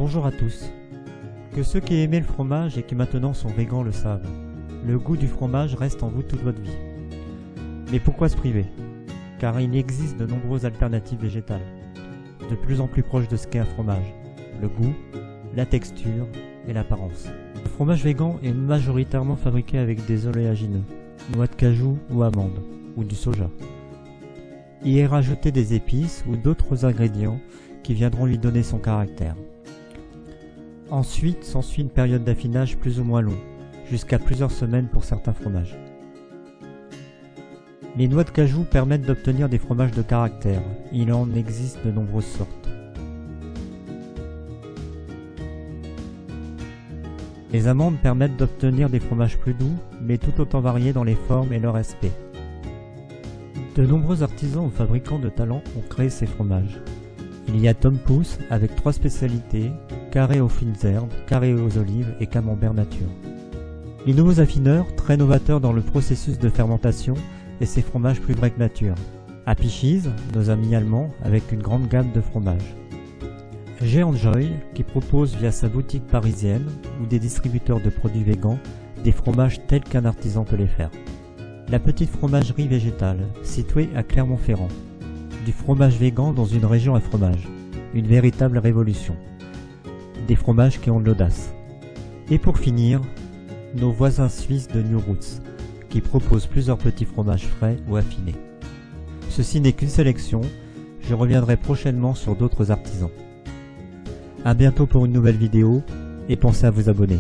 Bonjour à tous. Que ceux qui aimaient le fromage et qui maintenant sont végans le savent, le goût du fromage reste en vous toute votre vie. Mais pourquoi se priver? Car il existe de nombreuses alternatives végétales, de plus en plus proches de ce qu'est un fromage, le goût, la texture et l'apparence. Le fromage végan est majoritairement fabriqué avec des oléagineux, noix de cajou ou amandes, ou du soja. Y est rajouté des épices ou d'autres ingrédients qui viendront lui donner son caractère. Ensuite s'ensuit une période d'affinage plus ou moins longue, jusqu'à plusieurs semaines pour certains fromages. Les noix de cajou permettent d'obtenir des fromages de caractère. Il en existe de nombreuses sortes. Les amandes permettent d'obtenir des fromages plus doux, mais tout autant variés dans les formes et leur aspect. De nombreux artisans ou fabricants de talent ont créé ces fromages. Il y a Tom Pouce avec 3 spécialités, carré aux fines herbes, carré aux olives et camembert nature. Les nouveaux affineurs, très novateurs dans le processus de fermentation, et ces fromages plus vrais que nature. Happy Cheese, nos amis allemands, avec une grande gamme de fromages. Géant Joy, qui propose via sa boutique parisienne ou des distributeurs de produits végans, des fromages tels qu'un artisan peut les faire. La petite fromagerie végétale, située à Clermont-Ferrand. Du fromage végan dans une région à fromage. Une véritable révolution. Des fromages qui ont de l'audace. Et pour finir, nos voisins suisses de New Roots, qui proposent plusieurs petits fromages frais ou affinés. Ceci n'est qu'une sélection, je reviendrai prochainement sur d'autres artisans. A bientôt pour une nouvelle vidéo, et pensez à vous abonner.